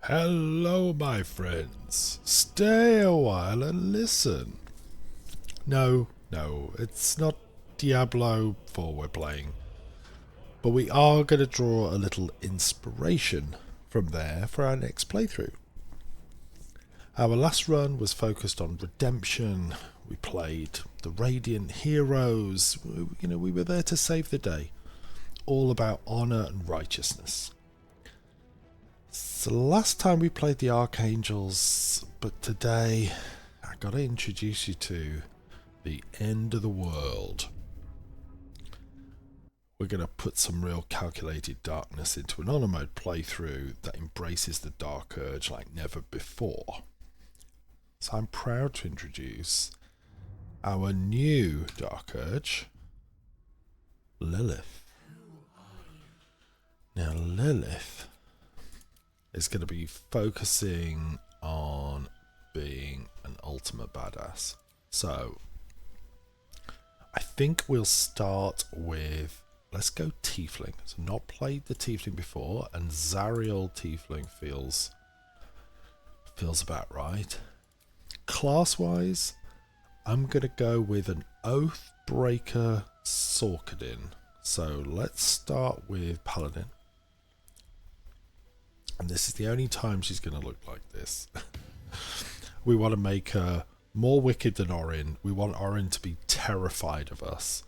Hello, my friends. Stay a while and listen. No, it's not Diablo 4 we're playing. But we are going to draw a little inspiration from there for our next playthrough. Our last run was focused on redemption. We played the Radiant Heroes. We were there to save the day. All about honour and righteousness. So last time we played the Archangels, but today I gotta introduce you to the end of the world. We're gonna put some real calculated darkness into an honor mode playthrough that embraces the dark urge like never before. So I'm proud to introduce our new dark urge, Lilith. Now Lilith is going to be focusing on being an ultimate badass. So I think we'll start with, let's go Tiefling. So not played the Tiefling before, and Zariel Tiefling feels about right. Class wise, I'm going to go with an Oathbreaker Paladin. So let's start with Paladin. And this is the only time she's going to look like this. We want to make her more wicked than Orin. We want Orin to be terrified of us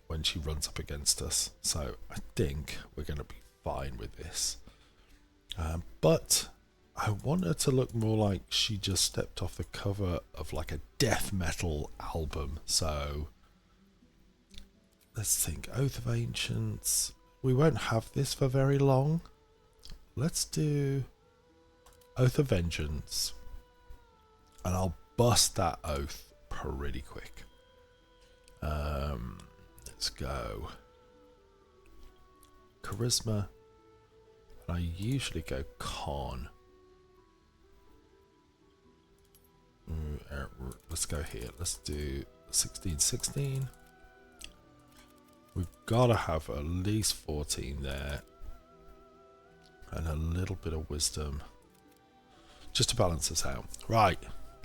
when she runs up against us. So I think we're going to be fine with this. But I want her to look more like she just stepped off the cover of like a death metal album. So let's think. Oath of Ancients. We won't have this for very long. Let's do Oath of Vengeance, and I'll bust that oath pretty quick. Let's go Charisma, and I usually go Con. Let's go here. Let's do 1616. We've got to have at least 14 there. And a little bit of wisdom just to balance us out. Right,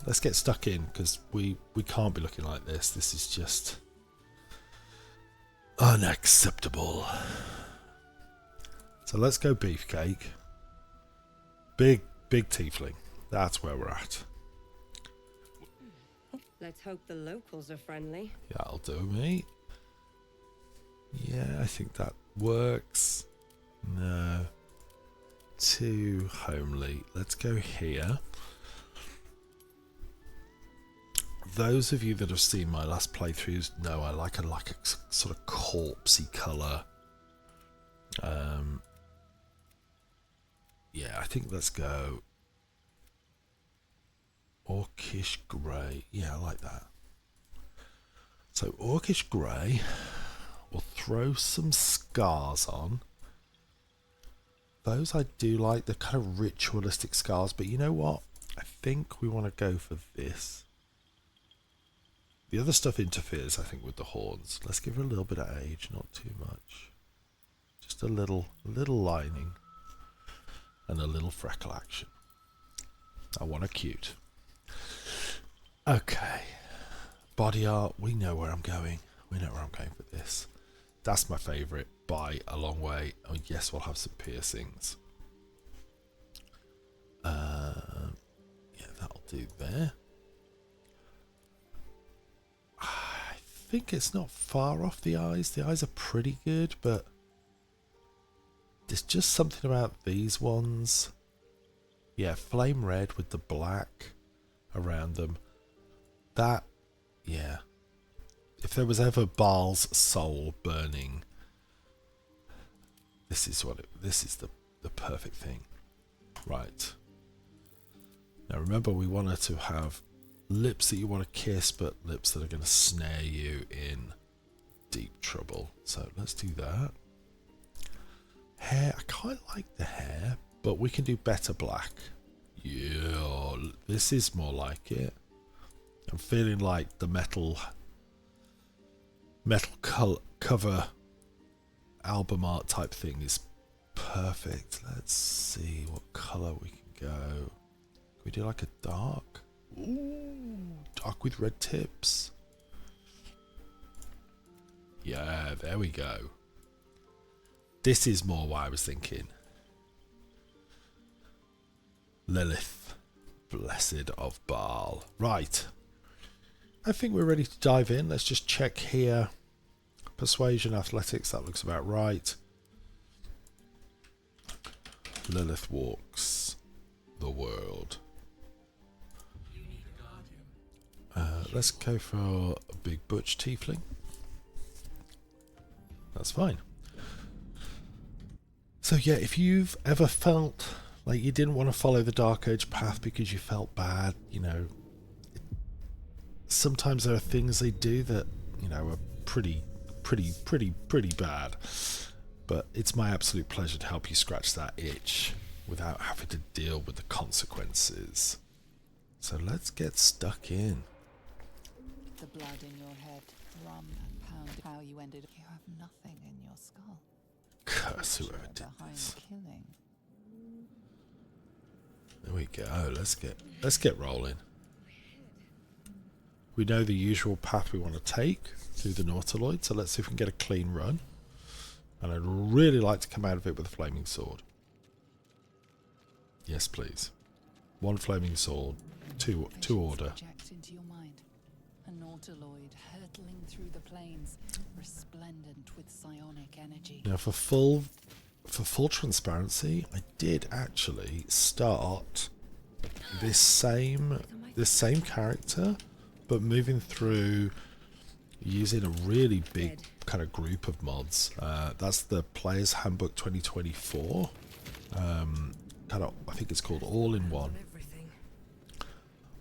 let's get stuck in, because we can't be looking like this. This is just unacceptable. So let's go Beefcake. Big Tiefling. That's where we're at. Let's hope the locals are friendly. Yeah, that'll do, mate. Yeah, I think that works. No. Too homely. Let's go here. Those of you that have seen my last playthroughs know I like a sort of corpsey colour. Yeah, I think let's go Orcish Grey. Yeah, I like that. So Orcish Grey. We'll throw some scars on. Those I do like, the kind of ritualistic scars, but you know what? I think we want to go for this. The other stuff interferes, I think, with the horns. Let's give her a little bit of age, not too much. Just a little lining and a little freckle action. I want her cute. Okay. Body art, we know where I'm going. We know where I'm going with this. That's my favourite by a long way. Oh yes, we'll have some piercings. Yeah, that'll do there. I think it's not far off the eyes. The eyes are pretty good, but there's just something about these ones. Yeah, flame red with the black around them. That, yeah. If there was ever Baal's soul burning, this is the perfect thing. Right. Now remember, we want her to have lips that you want to kiss, but lips that are going to snare you in deep trouble. So let's do that. Hair, I quite like the hair, but we can do better black. Yeah, this is more like it. I'm feeling like the metal cover album art type thing is perfect. Let's see what colour colour we can go? Can we do like a dark? Ooh, dark with red tips. Yeah, there we go. This is more what I was thinking. Lilith, blessed of Baal. Right. I think we're ready to dive in. Let's just check here. Persuasion, athletics, that looks about right. Lilith walks the world. Let's go for a big butch tiefling. That's fine. So yeah, if you've ever felt like you didn't want to follow the Dark Age path because you felt bad, you know, sometimes there are things they do that, you know, are pretty bad. But it's my absolute pleasure to help you scratch that itch without having to deal with the consequences. So let's get stuck in. The blood in your head, rum and pound. How you ended. You have nothing in your skull. Curse whoever did Behind this. killing. There we go. Let's get rolling. We know the usual path we want to take through the Nautiloid, so let's see if we can get a clean run. And I'd really like to come out of it with a flaming sword. Yes, please. 1 flaming sword, 2 order. Project into your mind. A Nautiloid hurtling through the plains, resplendent with psionic energy. Now, for full transparency, I did actually start this same character, but moving through using a really big kind of group of mods. That's the Player's Handbook 2024. I think it's called All-in-One.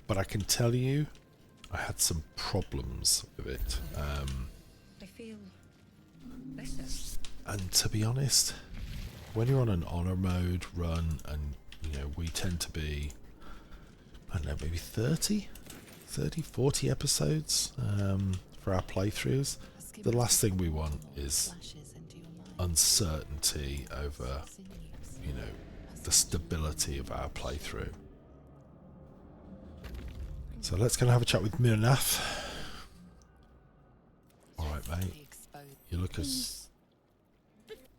But I can tell you, I had some problems with it. I feel better. And to be honest, when you're on an honor mode run, and you know, we tend to be, I don't know, maybe 30, 40 episodes for our playthroughs, the last thing we want is uncertainty over, you know, the stability of our playthrough. So let's go and have a chat with Mirnath. Alright, mate. You look as...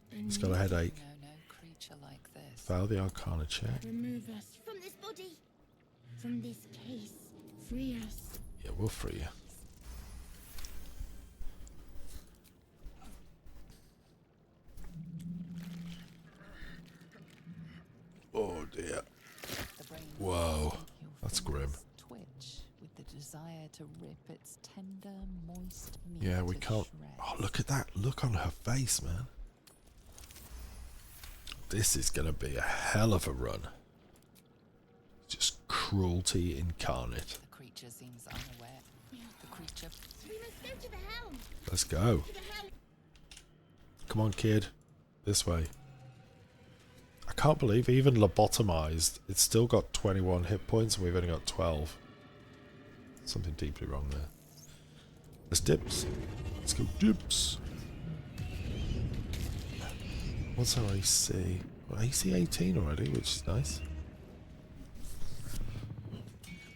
He's got a headache. Fail the Arcana check. Remove us from this body, from this case. Free us. Yeah, we'll free you. Oh dear. Whoa, that's grim. Twitch with the desire to rip its tender, moist meat. Yeah, we to can't. Oh, look at that look on her face, man. This is gonna be a hell of a run. Just cruelty incarnate. The creature seems unaware. The creature. We must go to the helm. Let's go. To the helm. Come on, kid. This way. I can't believe even lobotomized, it's still got 21 hit points and we've only got 12. Something deeply wrong there. Let's dips. Let's go dips. What's our AC? Well, AC 18 already, which is nice.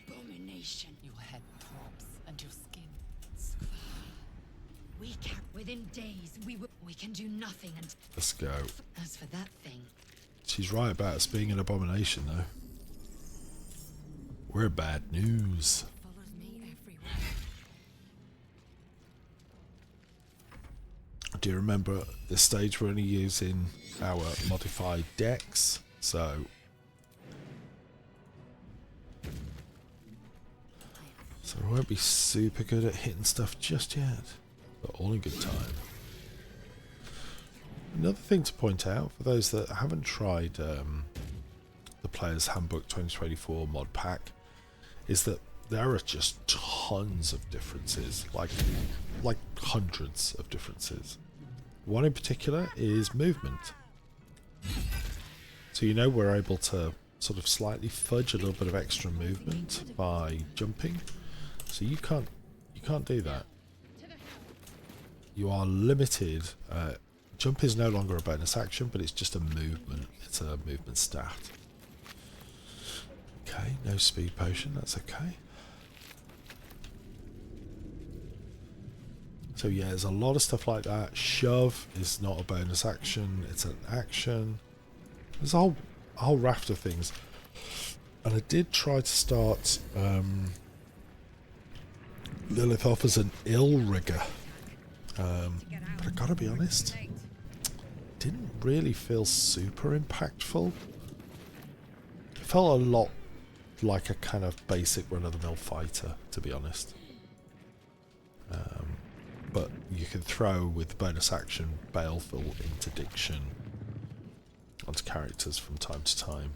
Abomination. Your head throbs and your skin. We can. Within days, we can do nothing. And Let's go. as for that thing, She's right about us being an abomination, though. We're bad news. follows me everywhere. Do you remember the stage we're only using our modified decks? So we won't be super good at hitting stuff just yet, but all in good time. Another thing to point out for those that haven't tried the Player's Handbook 2024 mod pack is that there are just tons of differences, like hundreds of differences. One in particular is movement. So you know we're able to sort of slightly fudge a little bit of extra movement by jumping. So you can't do that. You are limited. Jump is no longer a bonus action, but it's just a movement. It's a movement stat. Okay, no speed potion, that's okay. So yeah, there's a lot of stuff like that. Shove is not a bonus action, it's an action. There's a whole raft of things. And I did try to start Lilith off as an ill rigger. But I gotta be honest, didn't really feel super impactful. It felt a lot like a kind of basic run-of-the-mill fighter, to be honest. But you can throw with bonus action Baleful Interdiction onto characters from time to time.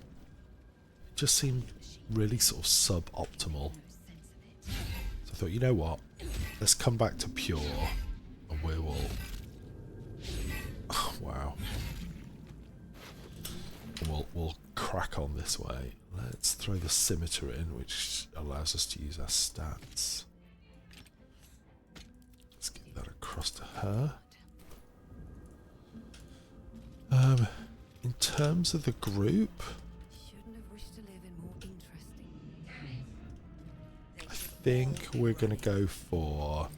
It just seemed really sort of suboptimal. So I thought, you know what? Let's come back to pure, and we will. Oh, wow. We'll crack on this way. Let's throw the scimitar in, which allows us to use our stats. Let's get that across to her. In terms of the group, I think we're going to go for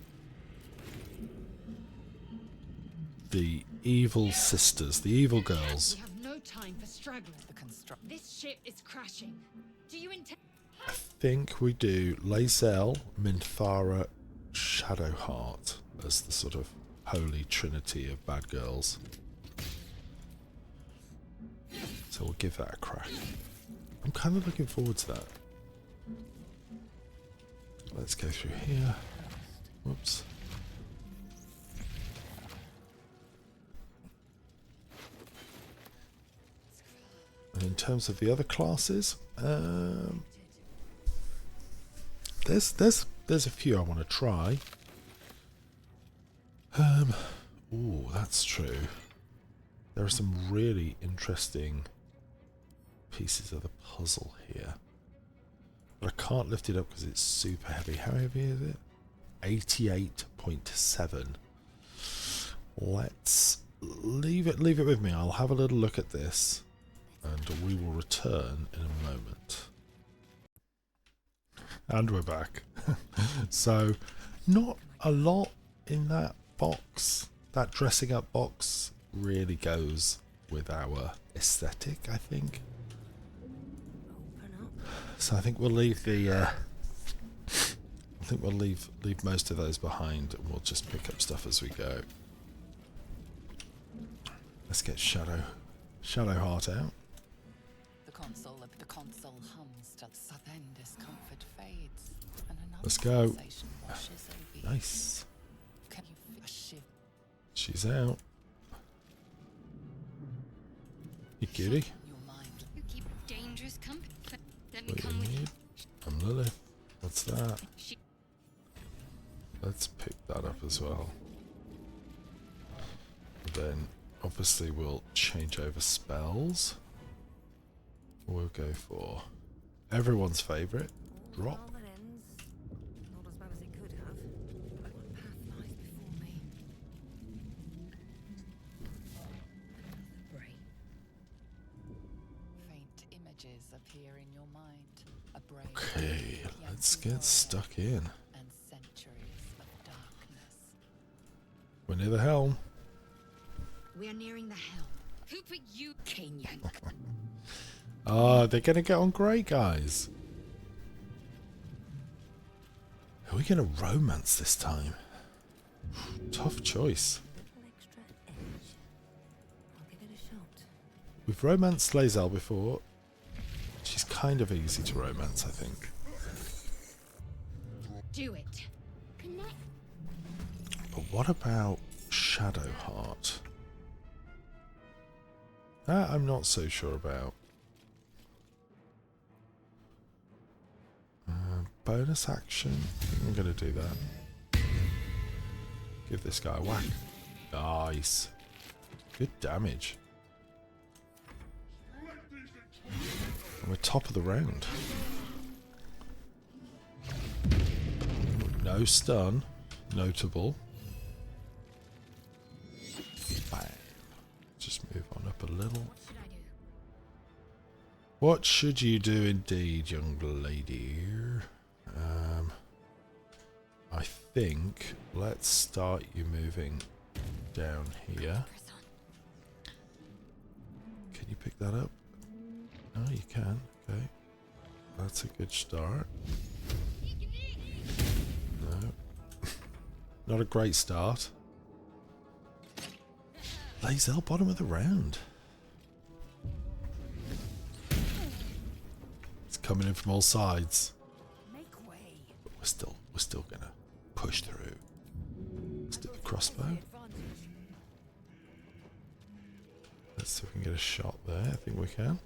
the evil sisters, the evil girls. We have no time for stragglers. This ship is crashing. Do you intend? I think we do Lae'zel, Minthara, Shadowheart as the sort of holy trinity of bad girls. So we'll give that a crack. I'm kind of looking forward to that. Let's go through here. Whoops. And in terms of the other classes, there's a few I want to try. Ooh, that's true. There are some really interesting pieces of the puzzle here. But I can't lift it up because it's super heavy. How heavy is it? 88.7. Let's leave it with me. I'll have a little look at this and we will return in a moment. And we're back. So, not a lot in that box. That dressing up box really goes with our aesthetic, I think. So I think we'll leave the leave most of those behind and we'll just pick up stuff as we go. Let's get Shadowheart out. The console hums till the southern discomfort fades and another Let's go. sensation washes over you. Nice. Can you feel a shiver? She's out. You cutie. Your mind. You keep dangerous company. Let me What do come you with you. need? I'm Lilith. What's that? She Let's pick that up as well. Then obviously we'll change over spells. We'll go for everyone's favourite, drop. Well, that ends. Not as bad as it could have. What path lies before me? Brain. Faint images appear in your mind. A brave Okay, let's get stuck in. and centuries of darkness. We're near the helm. We are nearing the helm. Who put you, Cane Yank? Ah, they're going to get on great, guys. Are we going to romance this time? Tough choice. Little extra edge. I'll give it a shot. We've romanced Lae'zel before. She's kind of easy to romance, I think. Do it. Connect. But what about Shadowheart? That I'm not so sure about. Bonus action. I think I'm going to do that. Give this guy a whack. Nice. Good damage. And we're top of the round. No stun. Notable. Bang. Just move on up a little. What should I do? What should you do indeed, young lady? I think let's start you moving down here. Can you pick that up? Oh, you can. Okay. That's a good start. No. Not a great start. Lae'zel, bottom of the round. It's coming in from all sides. Make way. But we're still gonna push through. Let's do the crossbow. Let's see if we can get a shot there. I think we can.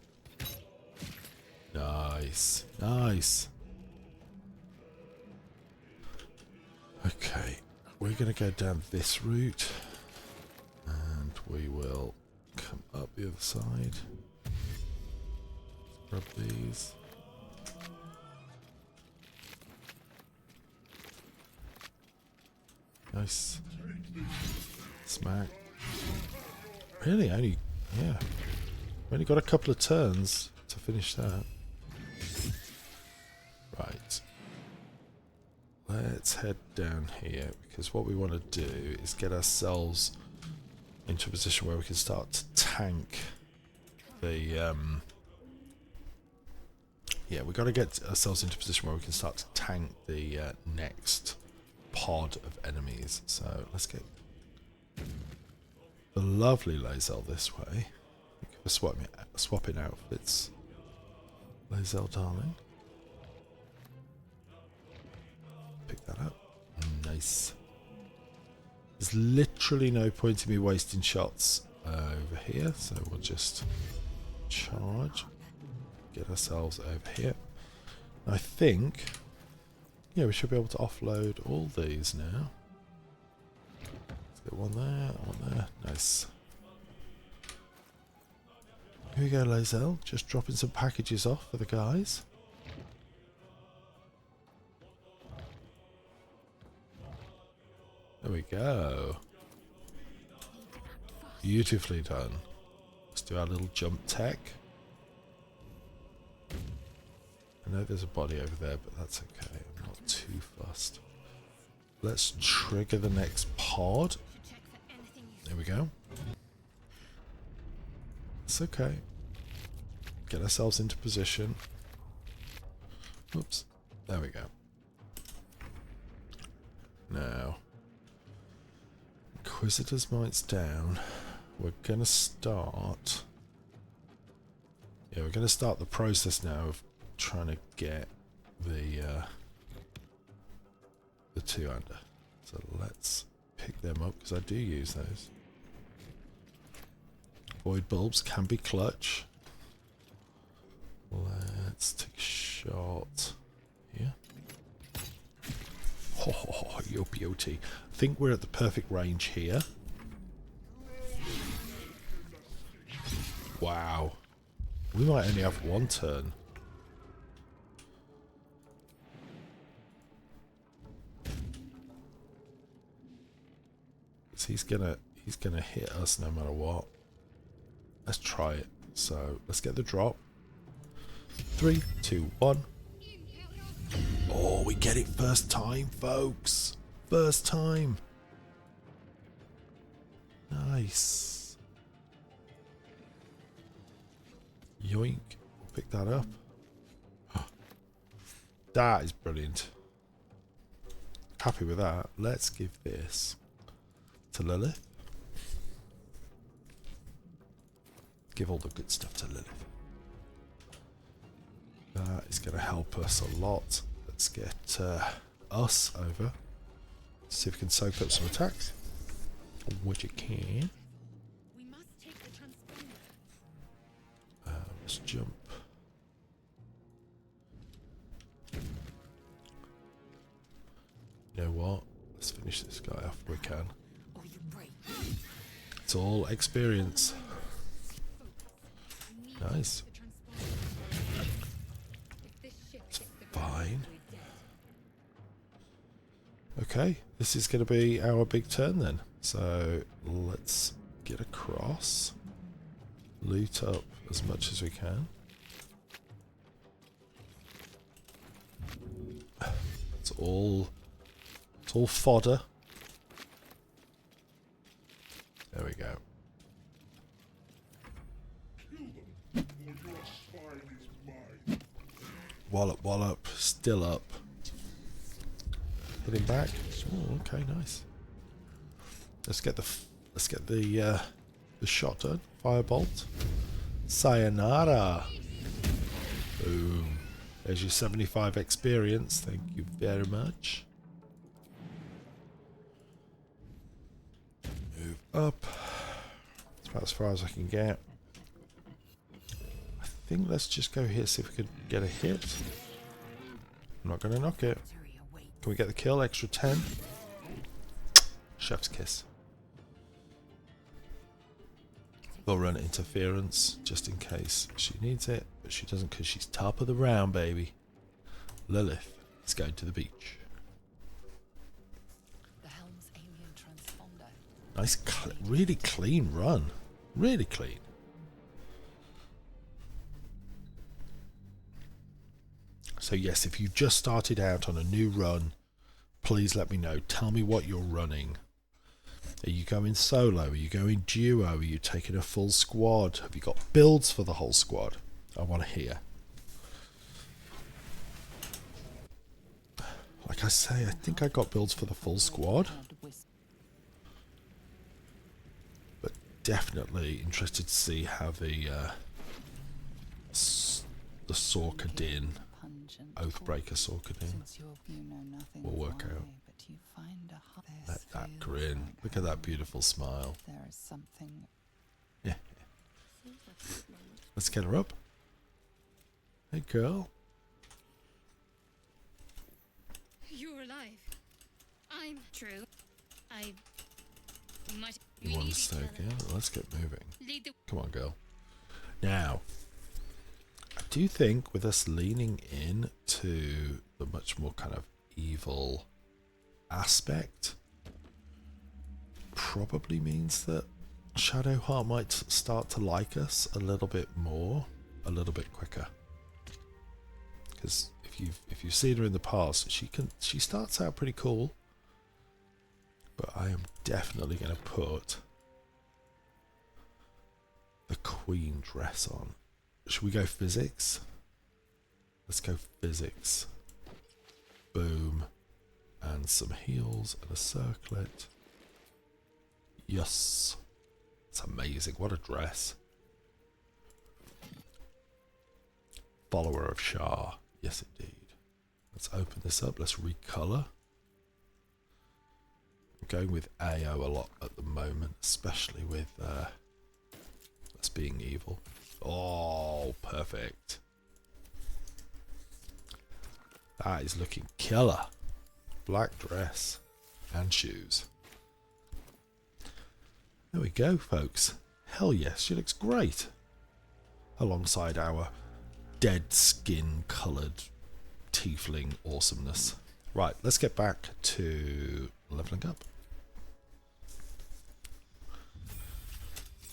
Nice. Nice. Okay. We're going to go down this route. And we will come up the other side. Grab these. Nice. Smack. Really? Only... Yeah. We've only got a couple of turns to finish that. Right. Let's head down here, because what we want to do is get ourselves into a position where we can start to tank the... yeah, we've got to get ourselves into a position where we can start to tank the next pod of enemies. So let's get the lovely Lae'zel this way. We're swapping outfits. Lae'zel, darling. Pick that up. Nice. There's literally no point in me wasting shots over here, so we'll just charge. Get ourselves over here. I think, yeah, we should be able to offload all these now. Let's get one there, one there. Nice. Here we go, Lae'zel. Just dropping some packages off for the guys. There we go. Beautifully done. Let's do our little jump tech. I know there's a body over there, but that's okay. I'm not too fussed. Let's trigger the next pod. There we go. It's okay. Get ourselves into position. Oops. There we go. Now, Inquisitor's Might's down. We're going to start... Yeah, we're going to start the process now of trying to get the two-hander. So let's pick them up, because I do use those. Void bulbs can be clutch. Let's take a shot here. Oh, your beauty. I think we're at the perfect range here. Wow. We might only have one turn. He's gonna hit us no matter what. Let's try it. So let's get the drop. 3, 2, 1. Oh, we get it first time, folks. First time. Nice. Yoink. We'll pick that up. That is brilliant. Happy with that. Let's give this to Lilith. Give all the good stuff to Lilith. That is going to help us a lot. Let's get us over. See if we can soak up some attacks. Which you can. We must take the transponder. Let's jump. You know what? Let's finish this guy off if we can. Or you break. It's all experience. Nice. It's fine. Okay, this is going to be our big turn then. So let's get across. Loot up as much as we can. It's all fodder. There we go. Wallop, wallop, still up. Hitting back. Oh, okay, nice. Let's get the shot done. Firebolt. Sayonara. Boom. There's your 75 experience. Thank you very much. Move up. That's about as far as I can get. I think let's just go here, see if we can get a hit. I'm not going to knock it. Can we get the kill? Extra 10. Chef's kiss. We'll run interference just in case she needs it, but she doesn't because she's top of the round, baby. Lilith is going to the beach. The helm's alien transponder. Nice, really clean run. Really clean. So yes, if you just started out on a new run, please let me know. Tell me what you're running. Are you going solo? Are you going duo? Are you taking a full squad? Have you got builds for the whole squad? I want to hear. Like I say, I think I got builds for the full squad. But definitely interested to see how the Sorkadin, Oathbreaker Sorkadin will work out. Let that grin. Look at that beautiful smile. There is something. Yeah. Let's get her up. Hey, girl. You're alive. I'm true. I might. You want to stay again? Let's get moving. Lead the Come on, girl. Now, I do think with us leaning in to the much more kind of evil aspect, probably means that Shadowheart might start to like us a little bit more, a little bit quicker. Because if you've seen her in the past, she starts out pretty cool. But I am definitely going to put the queen dress on. Should we go physics? Let's go physics. Boom. And some heals and a circlet. Yes. It's amazing. What a dress. Follower of Shah. Yes, indeed. Let's open this up. Let's recolor. I'm going with AO a lot at the moment, especially with us being evil. Oh, perfect. That is looking killer. Black dress and shoes. There we go, folks. Hell yes, she looks great. Alongside our dead skin coloured tiefling awesomeness. Right, let's get back to leveling up.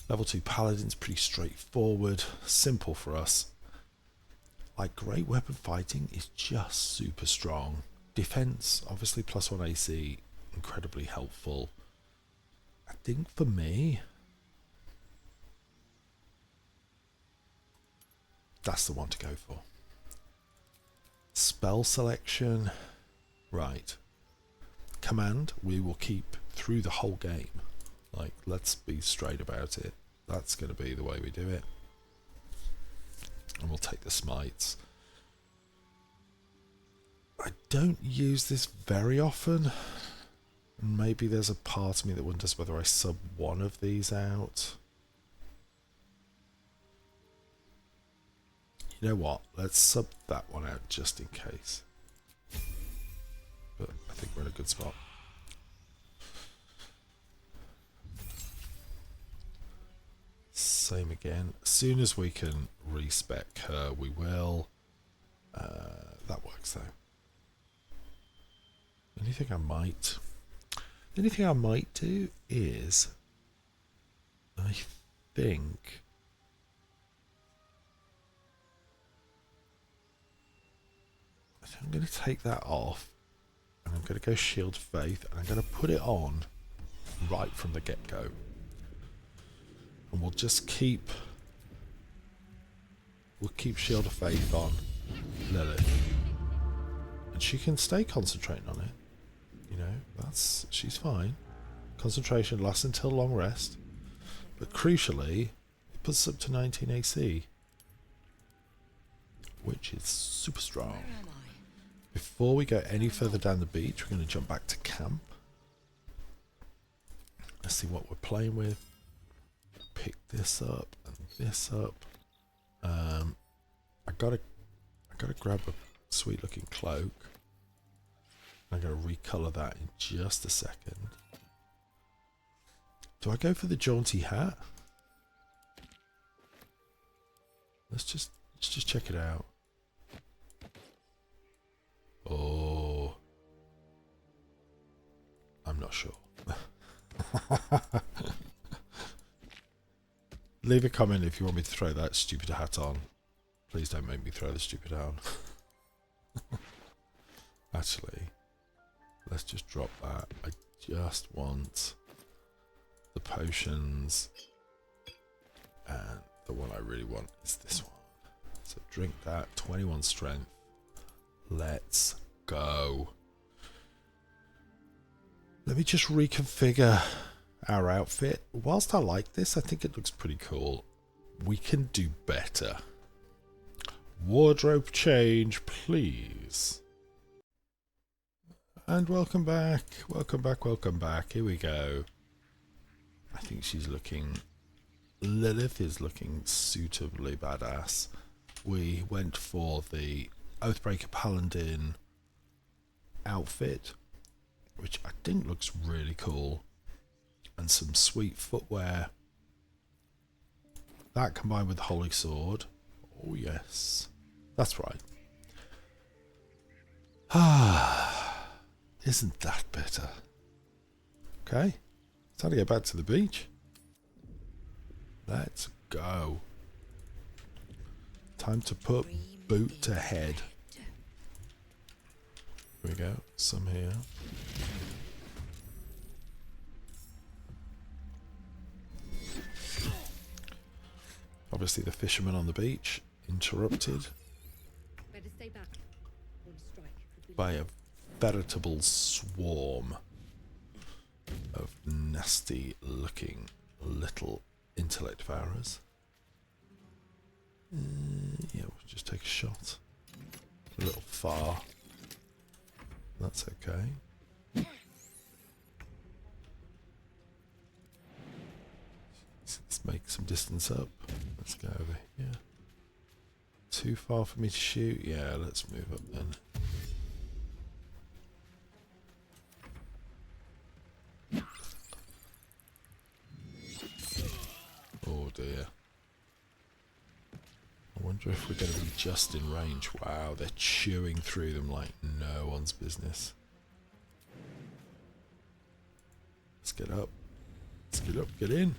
Level 2 Paladin's pretty straightforward, simple for us. Like, great weapon fighting is just super strong. Defense, obviously +1 AC, incredibly helpful. I think for me, that's the one to go for. Spell selection, right. Command, we will keep through the whole game. Like, let's be straight about it. That's going to be the way we do it. And we'll take the smites. I don't use this very often. Maybe there's a part of me that wonders whether I sub one of these out. You know what? Let's sub that one out just in case. But I think we're in a good spot. Same again. As soon as we can respec her, we will. That works though. The only thing I might do is, I think, I'm going to take that off going to go Shield of Faith, and I'm going to put it on right from the get-go. And we'll just keep... We'll keep Shield of Faith on Lilith. And she can stay concentrating on it. You know, she's fine. Concentration lasts until long rest. But crucially, it puts us up to 19 AC. Which is super strong. Before we go any further down the beach, we're going to jump back to camp. Let's see what we're playing with. Pick this up and this up. I gotta grab a sweet looking cloak. I'm gonna recolor that in just a second. Do I go for the jaunty hat? Let's just check it out. Oh, I'm not sure. Leave a comment if you want me to throw that stupid hat on. Please don't make me throw the stupid hat on. Actually, let's just drop that. I just want the potions, and the one I really want is this one. So drink that. 21 strength. Let's go. Let me just reconfigure our outfit. Whilst I like this, I think it looks pretty cool. We can do better. Wardrobe change, please. And welcome back. Welcome back, welcome back. Here we go. I think she's looking... Lilith is looking suitably badass. We went for the Oathbreaker Paladin outfit, which I think looks really cool. And some sweet footwear. That combined with the Holy Sword. Oh yes. That's right. Ah, isn't that better? Okay. Time to get back to the beach. Let's go. Time to put boot to head. Here we go. Some here. Obviously the fisherman on the beach interrupted Better stay back. Won't strike. by a veritable swarm of nasty looking little intellect devourers. Yeah, we'll just take a shot. A little far. That's okay. Let's make some distance up. Let's go over here. Too far for me to shoot? Yeah, let's move up then. Oh dear. I wonder if we're going to be just in range. Wow, they're chewing through them like no one's business. Let's get up. Let's get up, get in.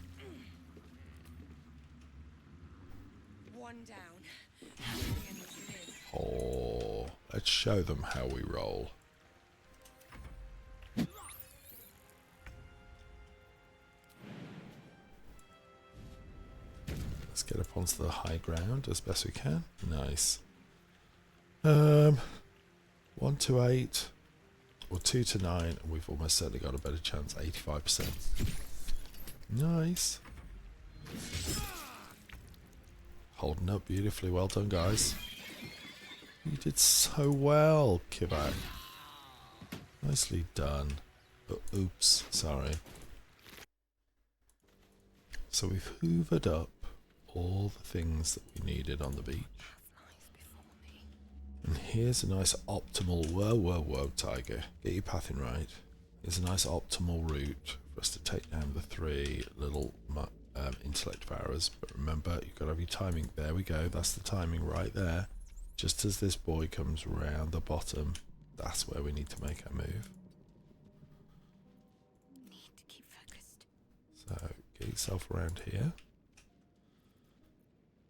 One down. Oh, let's show them how we roll. Let's get up onto the high ground as best we can. Nice. 1 to 8 or 2 to 9, and we've almost certainly got a better chance. 85%. Nice. Holding up beautifully. Well done, guys. You did so well, Kivak. Nicely done. But oops, sorry. So we've hoovered up all the things that we needed on the beach. And here's a nice optimal... Whoa, Tiger. Get your pathing right. Here's a nice optimal route for us to take down the 3 little intellect devourers. But remember, you've got to have your timing. There we go. That's the timing right there. Just as this boy comes round the bottom, that's where we need to make our move. Need to keep focused. So, get yourself around here.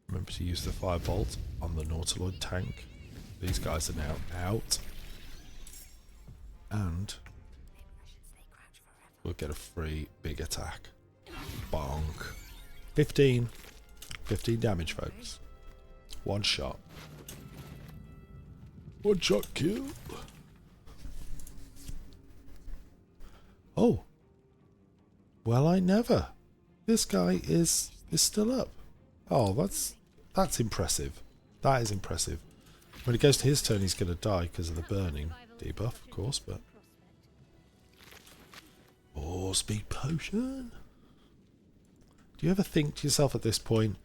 Remember to use the firebolt on the Nautiloid tank. These guys are now out. And we'll get a free big attack. Bonk. 15 damage, folks. One shot. One shot kill. Oh. Well, I never. This guy is still up. Oh, that's impressive. That is impressive. When it goes to his turn, he's going to die because of the burning debuff, of course, but... Oh, speed potion. Do you ever think to yourself at this point,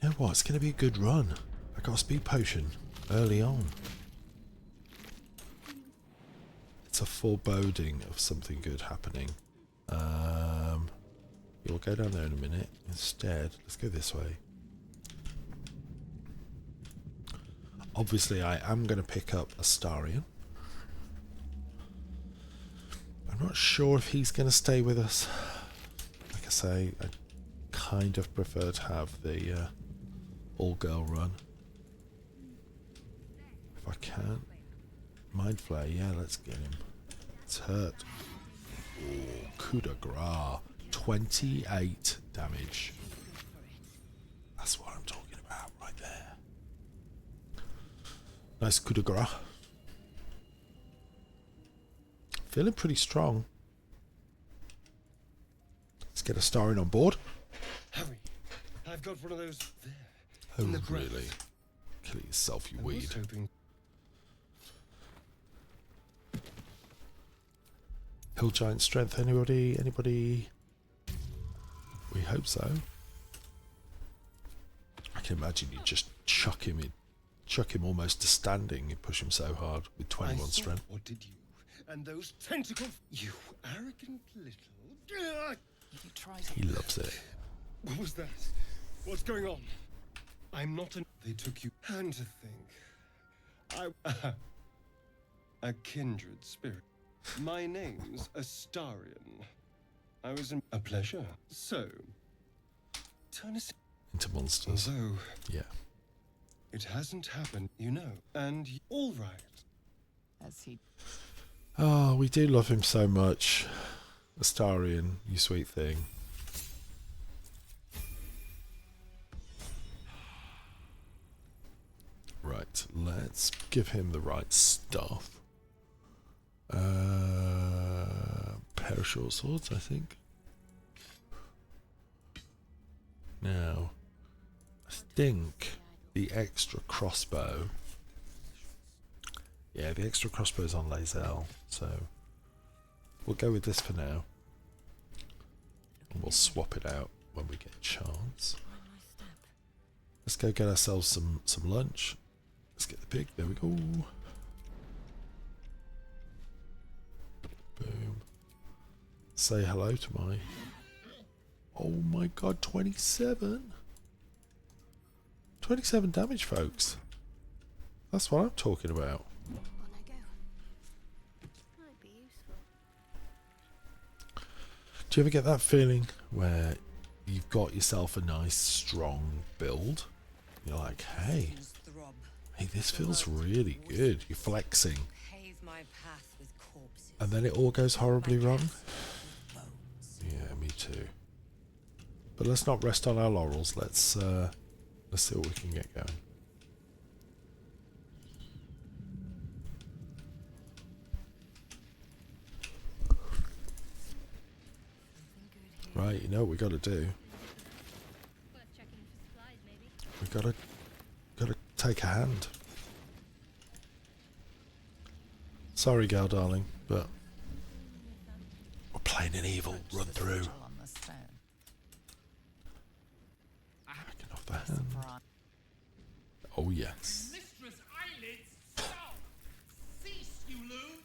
you know what, it's going to be a good run. I got a speed potion early on. It's a foreboding of something good happening. You'll go down there in a minute. Instead, let's go this way. Obviously, I am going to pick up Astarion. I'm not sure if he's going to stay with us. Like I say, I kind of prefer to have the all-girl run. If I can. Mind Flare, yeah, let's get him. It's hurt. Oh, coup de grace. 28 damage. That's what I'm talking about right there. Nice coup de grace. Feeling pretty strong. Let's get Astarion on board. Hurry! I've got one of those there. Oh, in the grass. really? Kill yourself, you I was weed. hoping. Hill Giant Strength, anybody? Anybody? We hope so. I can imagine you just chuck him almost to standing. You push him so hard with 21 I saw- strength. What did you? And those tentacles. You arrogant little. You try to He loves it. What was that? What's going on? I'm not an. They took you. And to think, a kindred spirit. My name's Astarion. I was in a pleasure. So, turn us Into monsters. although Yeah. it hasn't happened, you know, and all right. as he Oh, we do love him so much. Astarion, you sweet thing. Right, let's give him the right stuff. Pair of short swords, I think. Now, I think the extra crossbow. Yeah, the extra crossbow is on Lae'zel, so we'll go with this for now. And we'll swap it out when we get a chance. Let's go get ourselves some lunch. Let's get the pig. There we go. Boom. Say hello to my... Oh my god, 27? 27 damage, folks. That's what I'm talking about. On I go. Might be useful. Do you ever get that feeling where you've got yourself a nice, strong build? You're like, hey, this feels really good. You're flexing. Pave my path with corpses. And then it all goes horribly wrong? Yeah, me too. But let's not rest on our laurels. Let's see what we can get going. Right, you know what we got to do. Worth checking for supplies, maybe. We gotta take a hand. Sorry, gal, darling, but we're playing an evil run through. on the stone. Backing off the hand. Oh yes. Mistress Eyelids, stop! Cease, you loon!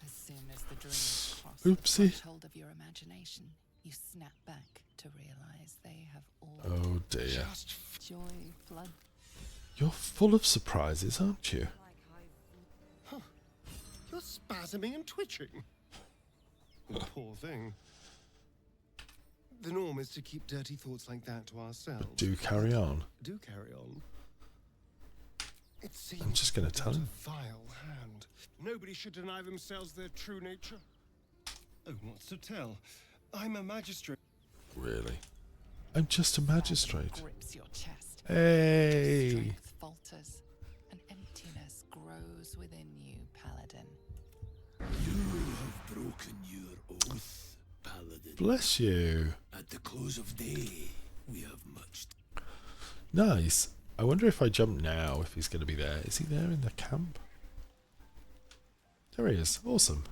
As soon as the dreams cross Oopsie. the threshold of your imagination, you snap back to realize they have all Oh dear. joy, blood. You're full of surprises, aren't you? You're spasming and twitching. The poor thing. The norm is to keep dirty thoughts like that to ourselves. Do carry on. Do carry on. It seems I'm just gonna you've tell got him. a vile hand. Nobody should deny themselves their true nature. Oh, what's to tell? I'm a magistrate. Really? I'm just a magistrate. Grips your chest. Hey! Strength falters. An emptiness grows within you, Paladin. You have broken your oath, Paladin. Bless you. At the close of day, we have much. Nice. I wonder if I jump now, if he's going to be there. Is he there in the camp? There he is. Awesome.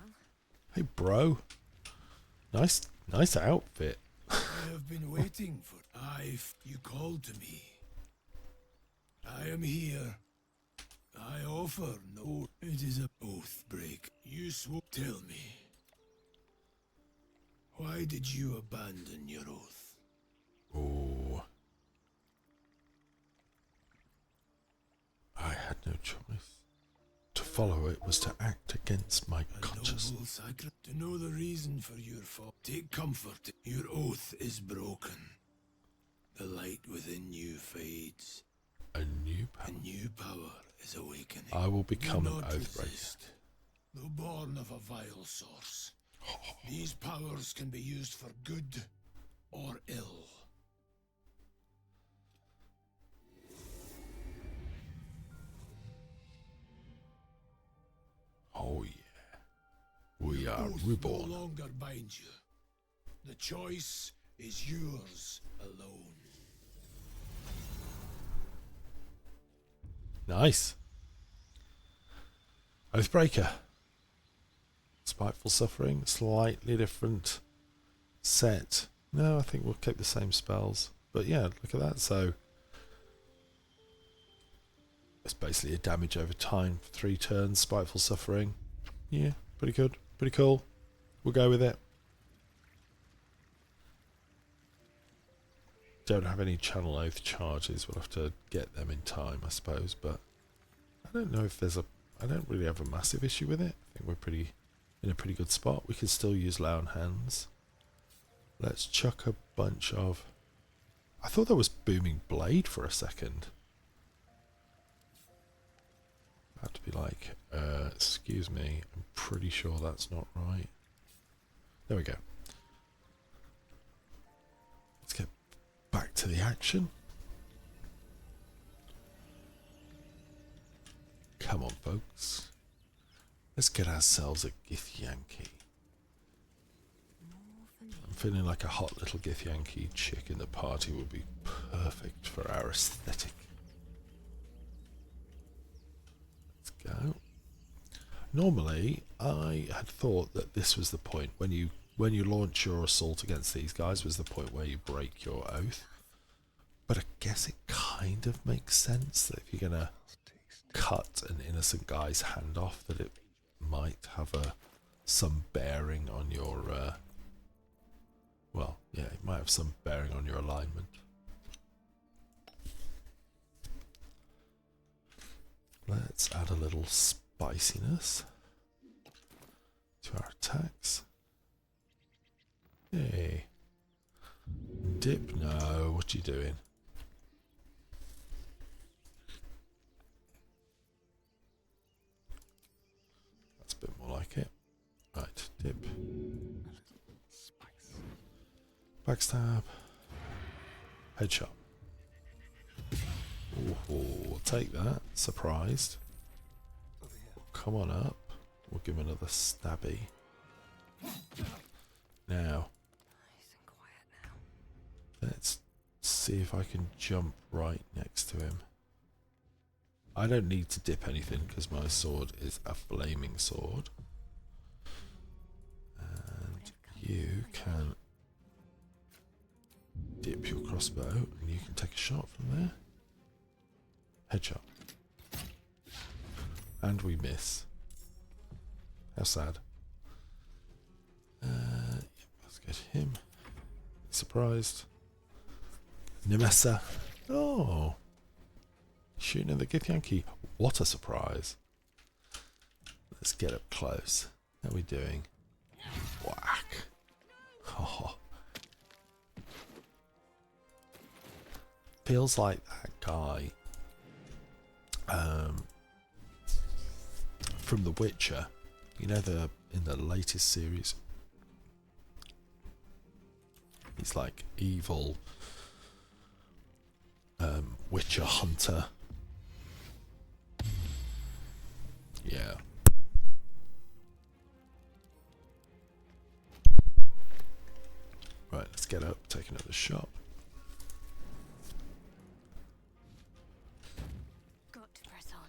Hey, bro. Nice outfit. I have been waiting for. You called to me. I am here. I offer no. It is a oath break. You swore. Tell me. Why did you abandon your oath? Oh. I had no choice. To follow it was to act against my conscience. Noble sacred. To know the reason for your fall. Take comfort. Your oath is broken. The light within you fades. A new power. A new power is awakening. I will become Do an not Oathbreaker. resist. Though born of a vile source, these powers can be used for good or ill. Oh yeah. We are Oath reborn. no longer binds you. The choice is yours alone. Nice. Oathbreaker. Spiteful Suffering. Slightly different set. No, I think we'll keep the same spells. But yeah, look at that. So it's basically a damage over time. 3 turns. Spiteful Suffering. Yeah, pretty good. Pretty cool. We'll go with it. Don't have any Channel Oath charges. We'll have to get them in time, I suppose. But I don't know if there's a... I don't really have a massive issue with it. I think we're pretty in a pretty good spot. We can still use Lay on Hands. Let's chuck a bunch of... I thought there was Booming Blade for a second. I have to be like, excuse me, I'm pretty sure that's not right. There we go. Let's get back to the action. Come on, folks. Let's get ourselves a Githyanki. I'm feeling like a hot little Githyanki chick in the party would be perfect for our aesthetic. Let's go. Normally, I had thought that this was the point when you launch your assault against these guys was the point where you break your oath. But I guess it kind of makes sense that if you're gonna cut an innocent guy's hand off, that it might have some bearing on your well, yeah, it might have some bearing on your alignment. Let's add a little spiciness to our attacks. Hey. Dip, no, what you doing? That's a bit more like it. Right, dip. Backstab. Headshot. Ooh, we'll take that. Surprised. Come on up. We'll give him another stabby. Now. Let's see if I can jump right next to him. I don't need to dip anything because my sword is a flaming sword. And you can dip your crossbow and you can take a shot from there. Headshot. And we miss. How sad. Yep, let's get him. Surprised. Nemessa. Oh. Shooting at the Githyanki. What a surprise. Let's get up close. How are we doing? Whack. Oh. Feels like that guy from The Witcher. You know, in the latest series. He's like evil Witcher hunter. Yeah. Right, let's get up, take another shot. Got to press on.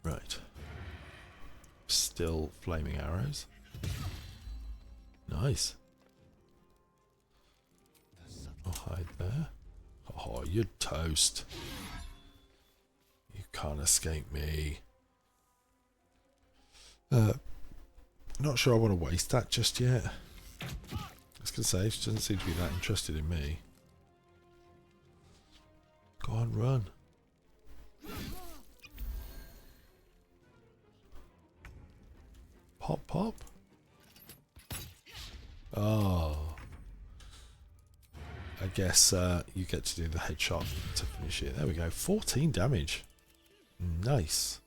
Right. Still flaming arrows. Nice. I'll hide there. Oh, you're toast. You can't escape me. Not sure I want to waste that just yet. I was going to say, she doesn't seem to be that interested in me. Go on, run. Pop, pop. Oh. I guess you get to do the headshot to finish it. There we go. 14 damage. Nice.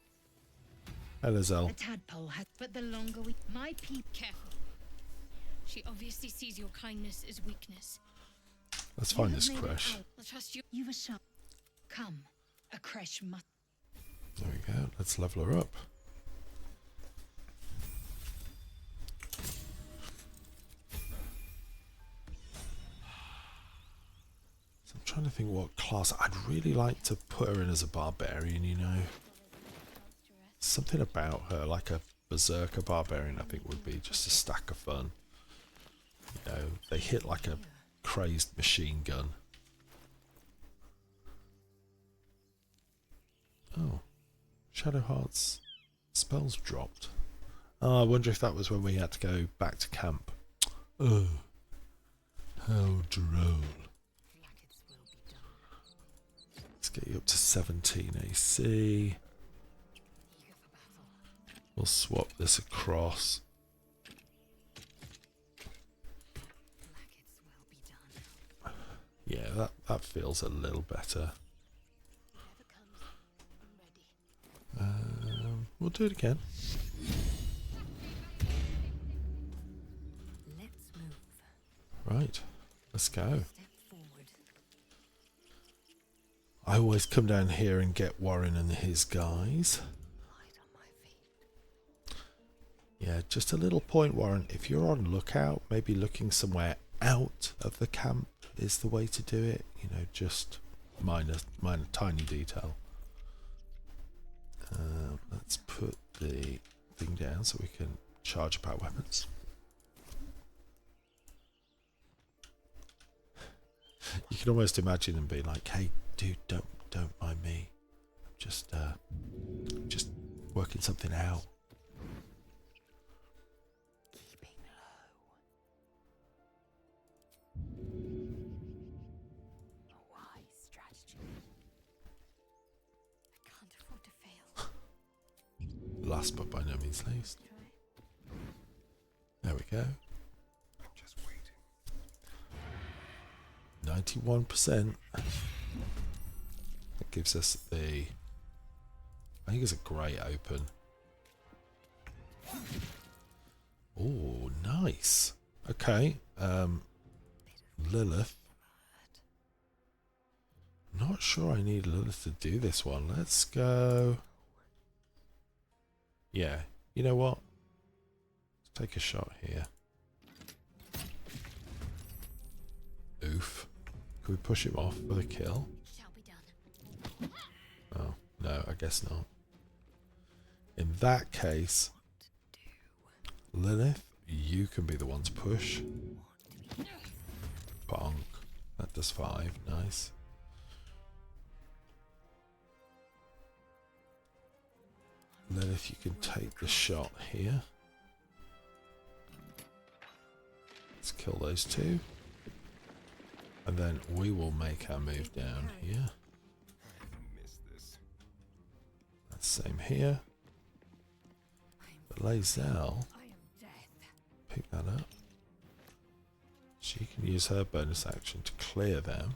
Lae'zel. The tadpole has, but the longer we, my peep, careful. She obviously sees your kindness as weakness. Let's find this Creche. I'll trust you. You've a shot. Come, a Creche must. There we go. Let's level her up. So I'm trying to think what class. I'd really like to put her in as a barbarian, you know. Something about her, like a berserker barbarian, I think would be just a stack of fun. You know, they hit like a crazed machine gun. Oh, Shadowheart's spells dropped. Oh, I wonder if that was when we had to go back to camp. Oh, how droll. Let's get you up to 17 AC. We'll swap this across. Yeah, that feels a little better. We'll do it again. Let's move. Right, let's go. Step forward. I always come down here and get Warren and his guys. Light on my feet. Yeah, just a little point, Warren. If you're on lookout, maybe looking somewhere out of the camp is the way to do it. You know, just minor tiny detail. Let's put the thing down so we can charge up our weapons. You can almost imagine them being like, "Hey, dude, don't mind me. I'm just working something out." Keeping low. A wise strategy. I can't afford to fail. Last but by no means least. There we go. Just waiting. 91%. That gives us the... I think it's a great open. Oh, nice. Okay. Lilith. Not sure I need Lilith to do this one. Let's go... Yeah. You know what? Let's take a shot here. Oof. Can we push him off with a kill? Shall be done. Oh, no, I guess not. In that case, Lilith, you can be the one to push. Bonk. That does 5. Nice. Lilith, you can take the shot here. Let's kill those two. And then we will make our move down here. Missed this. That's same here. But Lae'zel, I am death. pick that up. She can use her bonus action to clear them.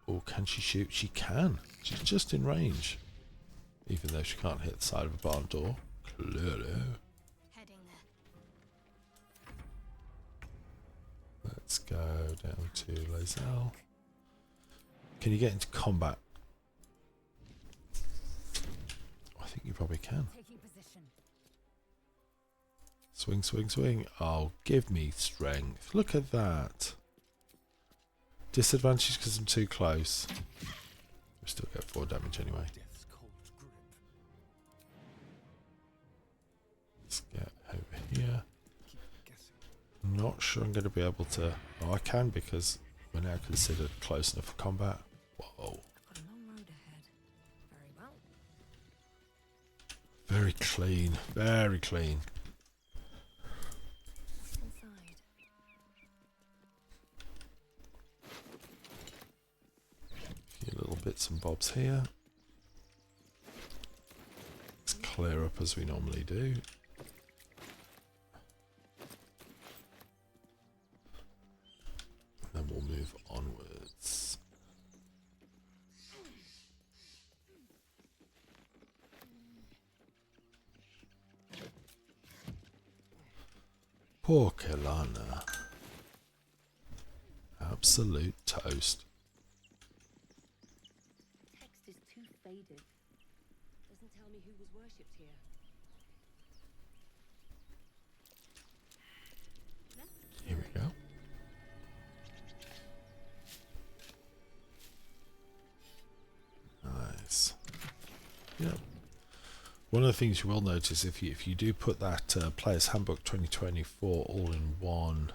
Or can she shoot? She can. She's just in range. Even though she can't hit the side of a barn door. Clearly. Heading there. Let's go down to Lae'zel. Can you get into combat? I think you probably can. Taking position. Swing, swing, swing. Oh, give me strength. Look at that. Disadvantage because I'm too close. We still get 4 damage anyway. Death's cold grip. Let's get over here. Keep guessing. I'm not sure I'm going to be able to... Oh, I can because we're now considered close enough for combat. Whoa. I've got a long road ahead. Very well. Very clean. Very clean. What's inside? A few little bits and bobs here. Let's clear up as we normally do. And then we'll move onwards. Poor Kelana. Absolute toast. Text is too faded. Doesn't tell me who was worshipped here. Here we go. Nice. Yep. One of the things you will notice if you do put that Player's Handbook 2024 all-in-one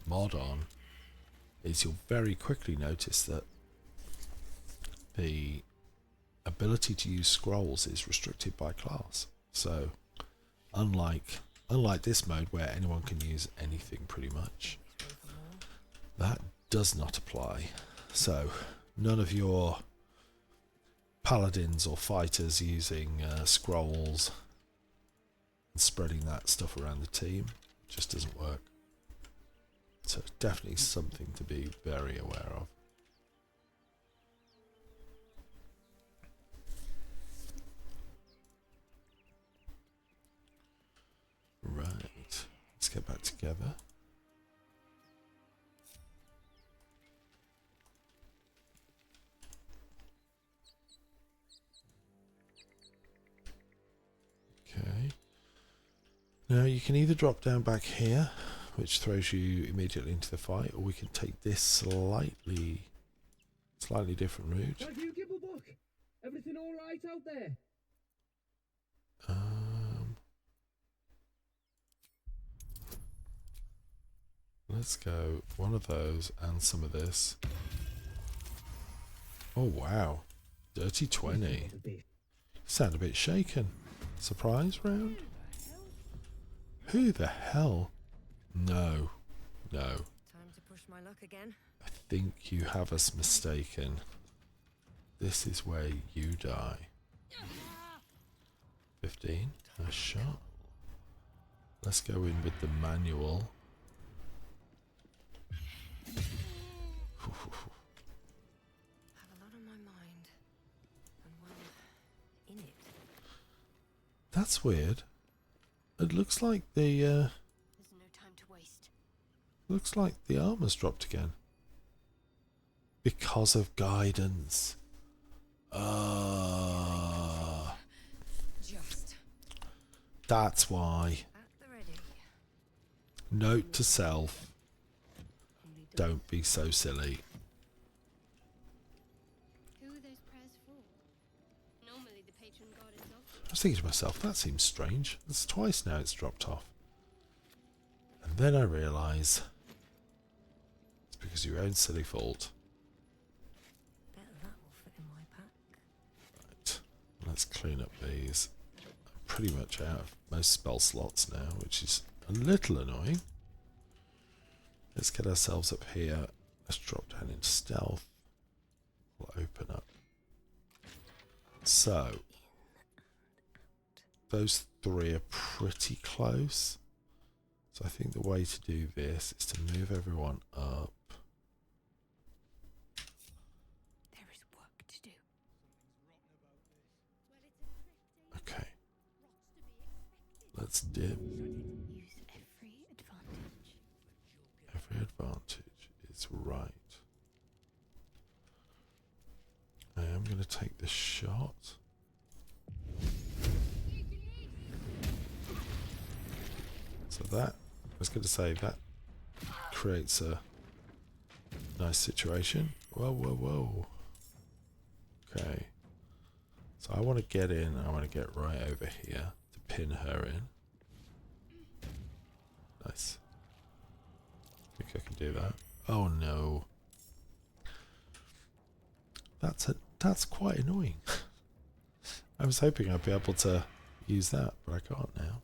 mod on, is you'll very quickly notice that the ability to use scrolls is restricted by class. So unlike this mode where anyone can use anything pretty much, that does not apply. So none of your paladins or fighters using scrolls and spreading that stuff around the team just doesn't work. So it's definitely something to be very aware of. Right, let's get back together. Okay. Now you can either drop down back here, which throws you immediately into the fight, or we can take this slightly different route. Thank you, Gibblebuck. Everything all right out there? Let's go one of those and some of this. Oh wow, dirty 20. Sound a bit shaken. Surprise round? Who the hell? No. Time to push my luck again. I think you have us mistaken. This is where you die. 15. Nice shot. Let's go in with the manual. I have a lot on my mind. And well, in it. That's weird. It looks like the There's no time to waste. looks like the armor's dropped again. Because of guidance. Just. That's why. At the ready. Note to self. Only done. Don't be so silly. Who are those prayers for? Normally the patron god is off. I was thinking to myself, that seems strange. It's twice now it's dropped off. And then I realise it's because of your own silly fault. Bet that will fit in my pack. Right, let's clean up these. I'm pretty much out of most spell slots now, which is a little annoying. Let's get ourselves up here. Let's drop down into stealth. We'll open up. So, those three are pretty close. So I think the way to do this is to move everyone up. Let's dip. Use every advantage. Every advantage is right. I am going to take this shot. So that, I was going to say, that creates a nice situation. Whoa, whoa, whoa. Okay. So I want to get in, I want to get right over here to pin her in. Nice. I think I can do that. Oh no. That's quite annoying. I was hoping I'd be able to use that, but I can't now.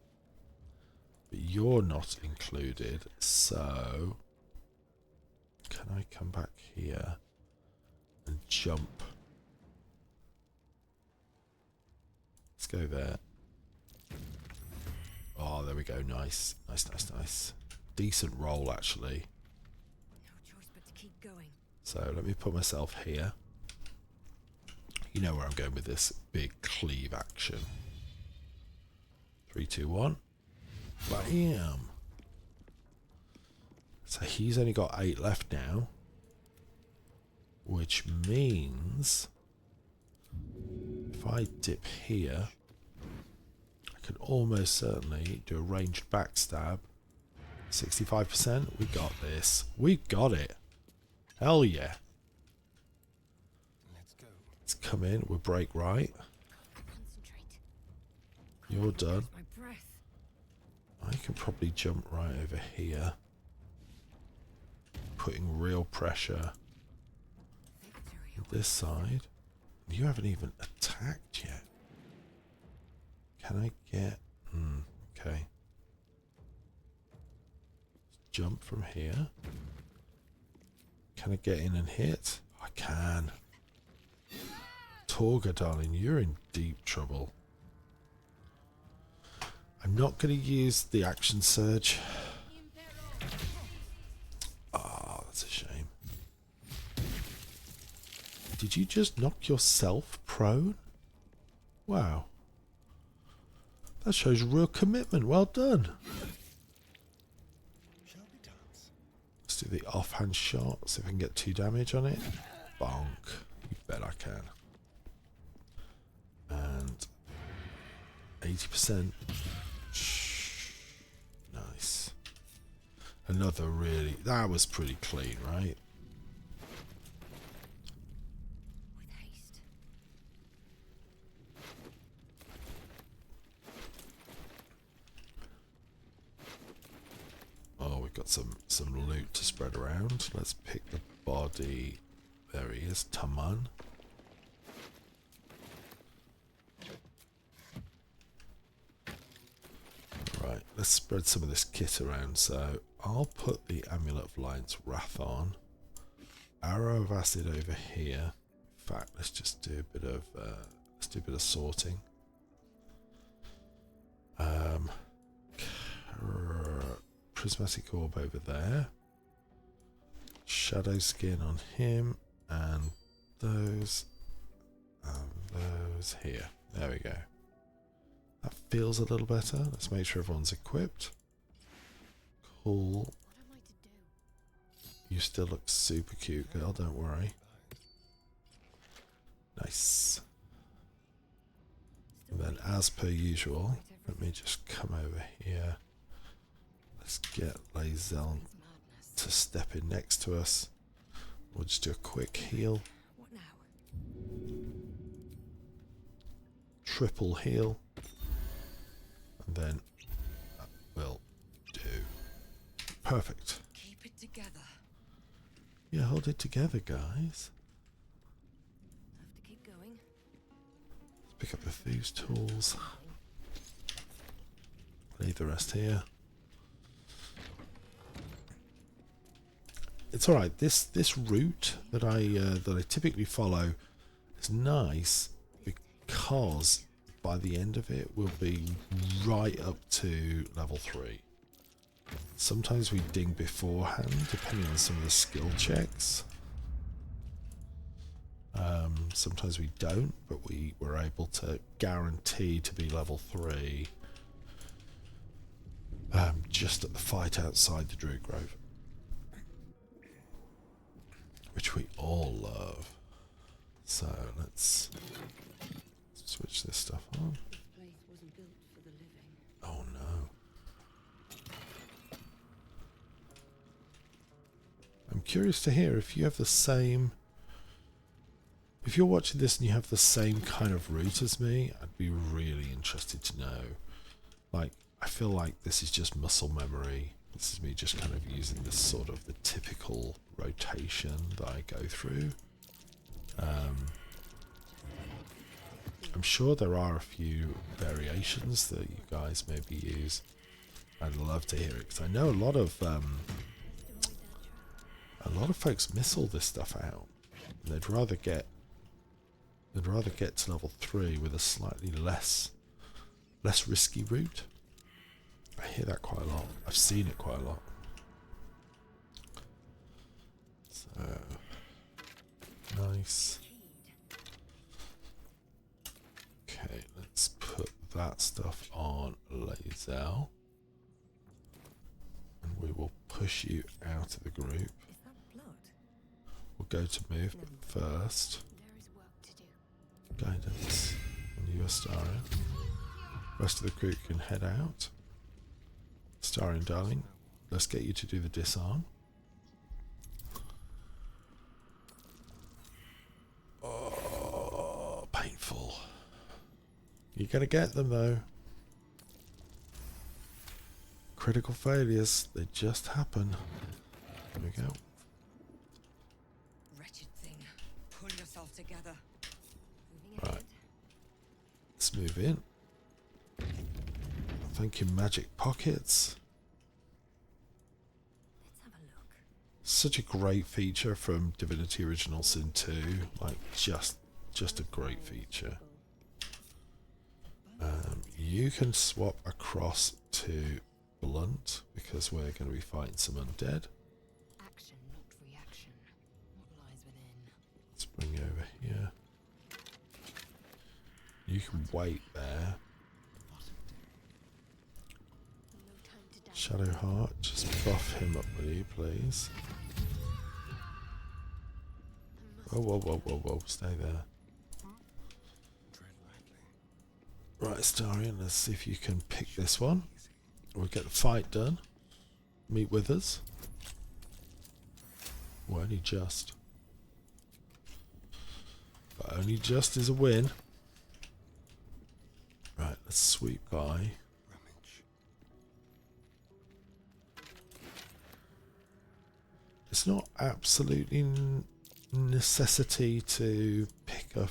But you're not included, so can I come back here and jump? Let's go there. Oh, there we go. Nice. Nice, nice, nice. Decent roll, actually. No choice but to keep going. So let me put myself here. You know where I'm going with this big cleave action. 3, 2, 1. Bam! So he's only got 8 left now. Which means if I dip here, I can almost certainly do a ranged backstab. 65%. We got this. We got it. Hell yeah. Let's go. Let's come in. We'll break right. Concentrate. You're done. My breath. I can probably jump right over here. Putting real pressure on this side. You haven't even attacked yet. Can I get... okay. Jump from here. Can I get in and hit? I can. Torga, darling, you're in deep trouble. I'm not going to use the action surge. Ah, that's a shame. Did you just knock yourself prone? Wow. That shows real commitment. Well done. Shall we dance? Let's do the offhand shot. See if I can get 2 damage on it. Bonk. You bet I can. And 80%. Nice. Another really... That was pretty clean, right? With haste. Oh, we've got some loot to spread around. Let's pick the body. There he is, Taman. Right, let's spread some of this kit around. So I'll put the Amulet of Lion's Wrath on. Arrow of Acid over here. In fact, let's just do a bit of sorting. Prismatic Orb over there. Shadow Skin on him, and those here. There we go. That feels a little better. Let's make sure everyone's equipped. Cool. What am I to do? You still look super cute, girl, don't worry. Nice. And then, as per usual, let me just come over here. Let's get Lae'zel to step in next to us. We'll just do a quick heal. What now? Triple heal. And then that will do. Perfect. Keep it together. Yeah, hold it together, guys. Have to keep going. Let's pick up the Thieves' Tools. Leave the rest here. It's all right. This route that I typically follow is nice because by the end of it we'll be right up to level 3. Sometimes we ding beforehand, depending on some of the skill checks. Sometimes we don't, but we're able to guarantee to be level 3 just at the fight outside the Druid Grove, which we all love. So let's switch this stuff on. This place wasn't built for the living. Oh no. I'm curious to hear if you have the same... If you're watching this and you have the same kind of route as me, I'd be really interested to know. Like, I feel like this is just muscle memory. This is me just kind of using this sort of the typical rotation that I go through. I'm sure there are a few variations that you guys maybe use. I'd love to hear it, because I know a lot of folks miss all this stuff out. They'd rather get to level 3 with a slightly less risky route. I hear that quite a lot. I've seen it quite a lot. So nice. Okay, let's put that stuff on Lae'zel. And we will push you out of the group. Is that blood? We'll go to movement first. There is work to do. Guidance on you, Astarion. Rest of the group can head out. Astarion, darling, let's get you to do the disarm. Oh, painful. You're gonna get them though. Critical failures, they just happen. There we go. Wretched thing. Pull yourself together. Moving Right. ahead. Let's move in. Thank you, Magic Pockets. Let's have a look. Such a great feature from Divinity Original Sin 2. Like, just a great feature. You can swap across to Blunt, because we're going to be fighting some undead. Action, not reaction. What lies within? Let's bring you over here. You can wait there. No time to die. Shadowheart, just buff him up, will you, please? Whoa, whoa, whoa, whoa, whoa, stay there. Right, Astarion, let's see if you can pick this one. We'll get the fight done. Meet with us. Well, only just. But only just is a win. Right, let's sweep by. It's not absolutely necessity to pick up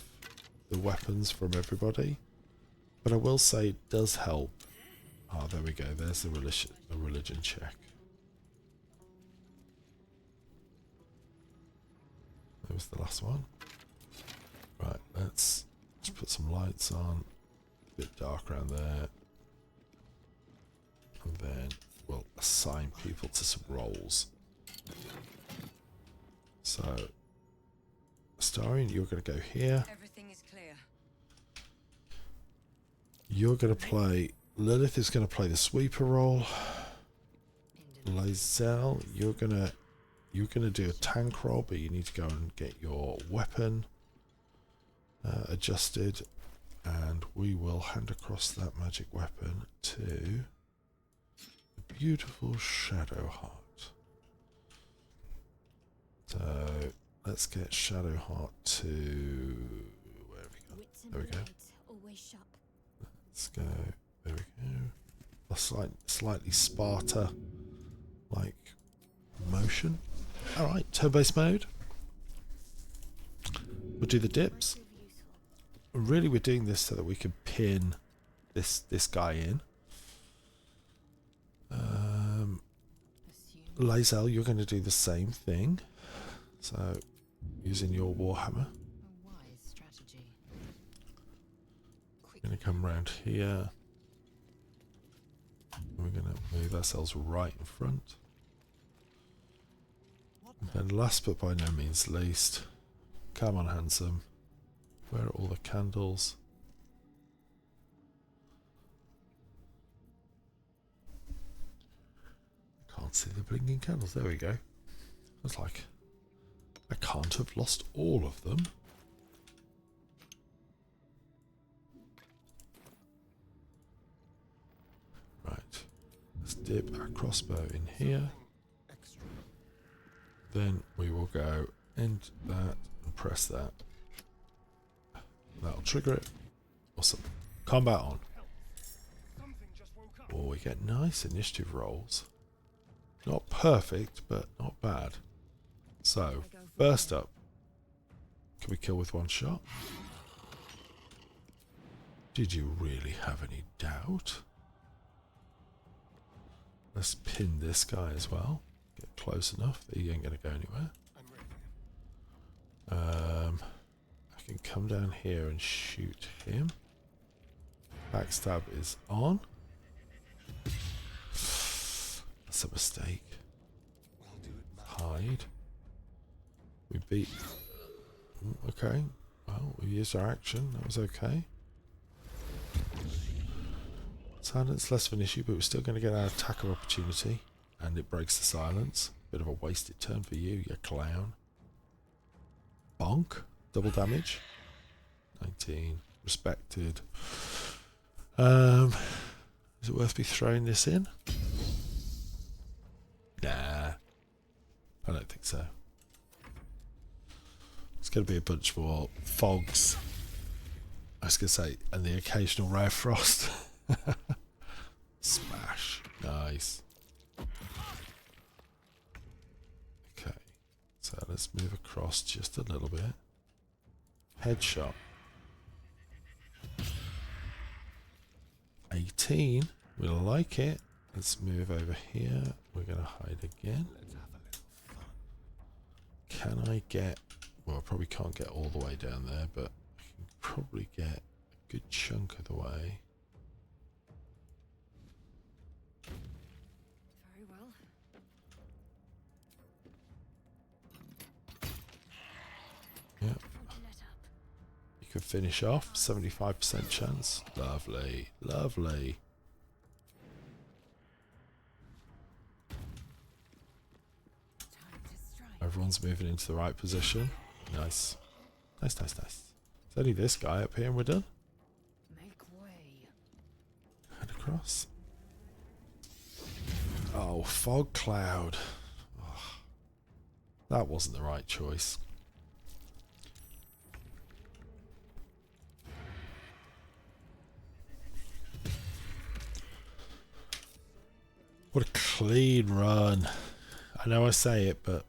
the weapons from everybody, but I will say it does help. Ah, there we go. There's the religion check. That was the last one. Right, let's just put some lights on. A bit dark around there. And then we'll assign people to some roles. So, Astarion, you're going to go here. Everything is clear. You're going to play... Lilith is going to play the sweeper role. Lae'zel, you're going to do a tank role, but you need to go and get your weapon adjusted, and we will hand across that magic weapon to the beautiful Shadowheart. So let's get Shadowheart to... Where have we gone? There we go. Always sharp. Let's go. There we go. A slightly Sparta-like motion. Alright, turn-based mode. We'll do the dips. Really, we're doing this so that we can pin this guy in. Lae'zel, you're going to do the same thing. So, using your Warhammer. A wise strategy. We're going to come around here. We're going to move ourselves right in front. And last but by no means least, come on, handsome. Where are all the candles? can't see the blinking candles. There we go. I was like, I can't have lost all of them. Right. Let's dip our crossbow in here. Then we will go into that and press that. That'll trigger it. Awesome. Combat on. Oh, we get nice initiative rolls. Not perfect, but not bad. So, first up, can we kill with one shot? Did you really have any doubt? Let's pin this guy as well. Get close enough that he ain't going to go anywhere. I can come down here and shoot him. Backstab is on. That's a mistake. Hide. We beat. Okay. Well, we used our action. That was okay. Silence less of an issue, but we're still going to get our attack of opportunity. And it breaks the silence. Bit of a wasted turn for you, you clown. Bonk. Double damage. 19. Respected. Is it worth me throwing this in? Nah. I don't think so. It's going to be a bunch more fogs. I was going to say, and the occasional ray of frost. Smash. Nice. Okay. So let's move across just a little bit. Headshot. 18. We'll like it. Let's move over here. We're going to hide again. Can I get... Well, I probably can't get all the way down there, but I can probably get a good chunk of the way. Very well. Yep. You can finish off. 75% chance. Lovely. Lovely. Everyone's moving into the right position. Nice. Nice, nice, nice. It's only this guy up here and we're done. Make way. Head across. Oh, fog cloud. Oh, that wasn't the right choice. What a clean run. I know I say it, but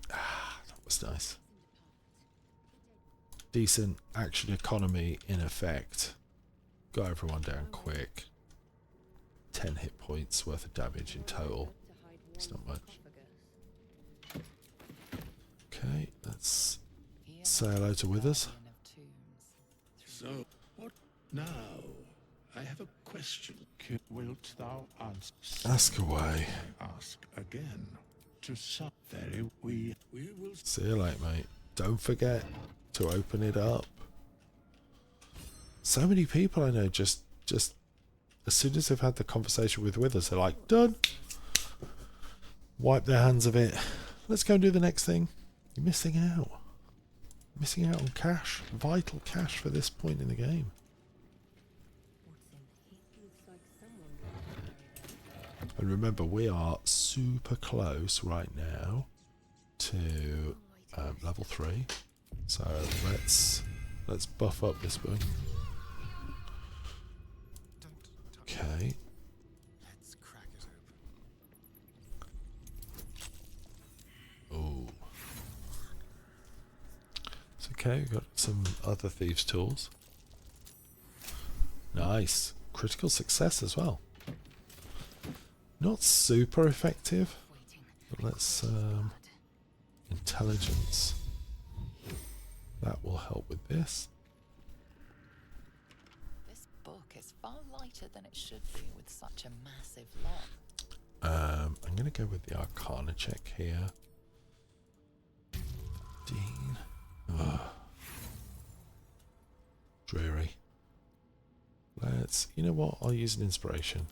that was nice. Decent action economy in effect. Got everyone down quick. 10 hit points worth of damage in total. It's not much. Okay, let's say hello to Withers. So, what now? I have a question. Wilt thou answer? Ask away. Ask again. To some very we will See you later, mate. Don't forget to open it up. So many people I know just as soon as they've had the conversation with Withers, they're like, done. Wipe their hands of it. Let's go and do the next thing. You're missing out. Missing out on cash. Vital cash for this point in the game. And remember, we are super close right now to level 3. So let's buff up this one. Okay. Let's crack it open. Oh. It's okay, we've got some other thieves' tools. Nice. Critical success as well. Not super effective, but let's intelligence. That will help with this. This book is far lighter than it should be with such a massive lot. I'm going to go with the Arcana check here. 15. Ugh. Dreary. You know what? I'll use an inspiration.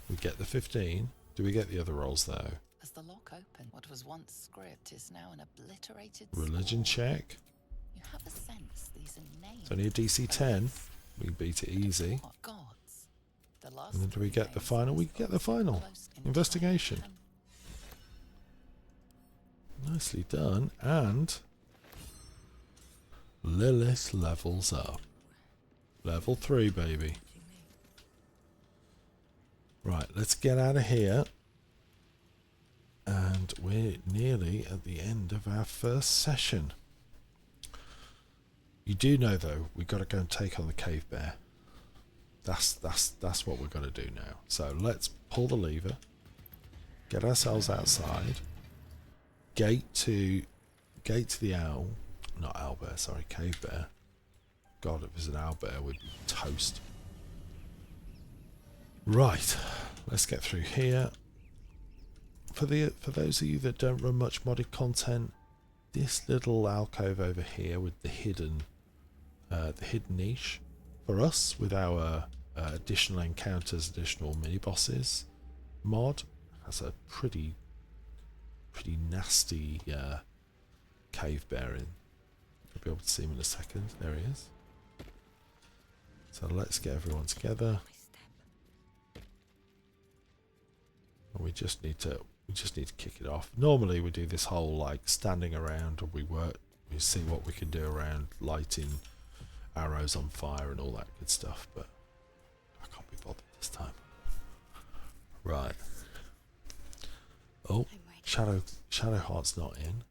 We get the 15 Do we get the other rolls though? As the lock opened, what was once script is now an obliterated Religion scroll. check. You have a sense these are names. It's only a DC 10. We can beat it easy. What gods? The last And then do we get the names final? We is get the final. close Investigation. Nicely done. And Lilith levels up. Level 3, baby. Right, let's get out of here. And we're nearly at the end of our first session. You do know though, we've got to go and take on the cave bear. That's what we're going to do now. So let's pull the lever, get ourselves outside, gate to the owl, not owlbear, sorry, cave bear. God, if it was an owlbear, we'd be toast. Right, let's get through here. For those of you that don't run much modded content, this little alcove over here with the hidden niche for us with our additional encounters, additional mini bosses mod has a pretty nasty cave bear in. You'll be able to see him in a second. There he is. So let's get everyone together. And we just need to kick it off. Normally we do this whole like standing around, and we see what we can do around lighting arrows on fire and all that good stuff, but I can't be bothered this time. Right. Oh, Shadowheart's not in.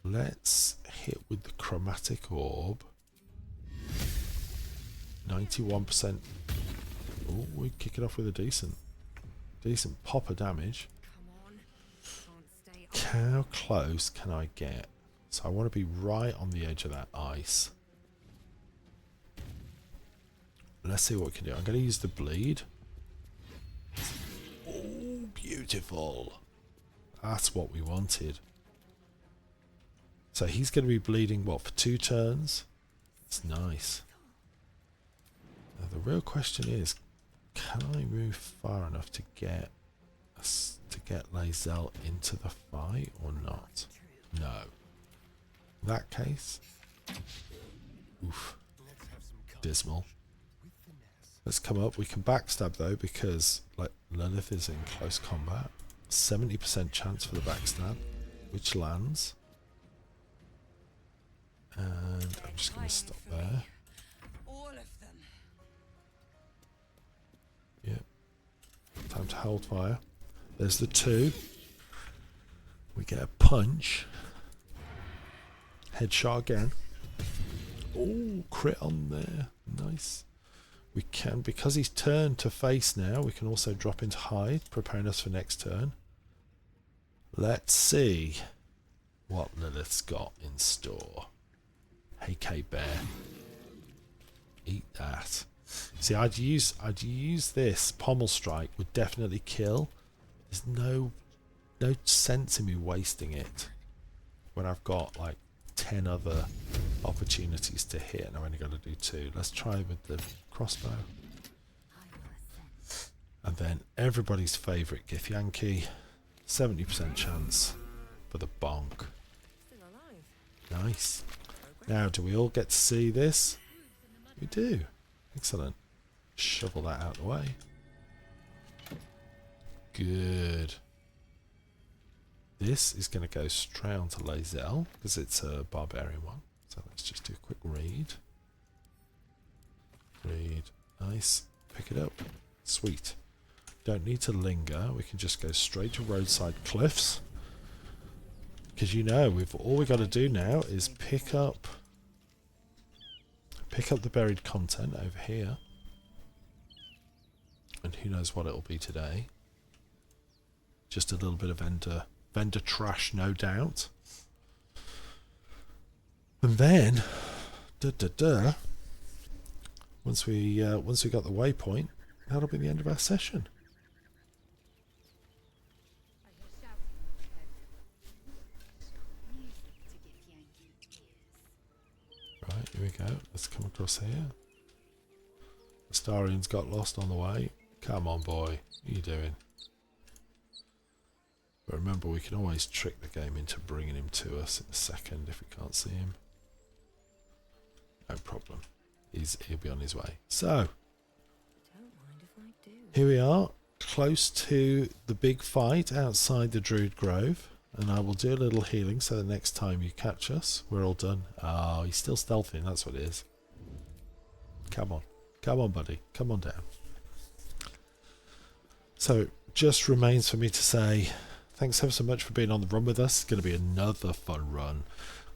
Let's hit with the chromatic orb. 91%. Oh, we kick it off with a decent pop of damage. How close can I get? So I want to be right on the edge of that ice. Let's see what we can do. I'm going to use the bleed. Oh, beautiful. That's what we wanted. So he's going to be bleeding, what, for 2 turns? That's nice. Now the real question is, can I move far enough to get Lae'zel into the fight or not? No. In that case, oof, dismal. Let's come up. We can backstab though, because like Lilith is in close combat. 70% chance for the backstab, which lands. And I'm just going to stop there. Yep. Time to hold fire. There's the 2. We get a punch. Headshot again. Oh, crit on there. Nice. We can, because he's turned to face now, we can also drop into hide, preparing us for next turn. Let's see what Lilith's got in store. Hey, K-Bear. Eat that. See, I'd use this. Pommel Strike would definitely kill. There's no sense in me wasting it when I've got like 10 other opportunities to hit and I've only got to do 2. Let's try with the crossbow. And then everybody's favourite Githyanki. 70% chance for the bonk. Nice. Now, do we all get to see this? We do. Excellent. Shovel that out of the way. Good. This is going to go straight on to Lae'zel because it's a barbarian one. So let's just do a quick read. Read. Nice. Pick it up. Sweet. Don't need to linger. We can just go straight to roadside cliffs. Because you know, all we got to do now is pick up the buried content over here. And who knows what it'll be today. Just a little bit of vendor trash, no doubt. And then, once we got the waypoint, that'll be the end of our session. Right, here we go. Let's come across here. Astarion's got lost on the way. Come on, boy. What are you doing? But remember, we can always trick the game into bringing him to us in a second if we can't see him. No problem. He'll be on his way. So, here we are, close to the big fight outside the Druid Grove. And I will do a little healing so the next time you catch us, we're all done. Oh, he's still stealthing, that's what it is. Come on. Come on, buddy. Come on down. So, just remains for me to say thanks ever so much for being on the run with us. It's going to be another fun run.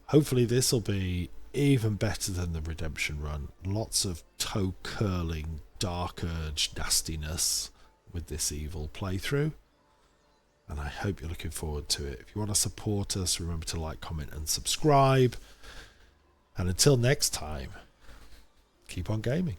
Hopefully this will be even better than the Redemption run. Lots of toe-curling, dark urge nastiness with this evil playthrough. And I hope you're looking forward to it. If you want to support us, remember to like, comment and subscribe. And until next time, keep on gaming.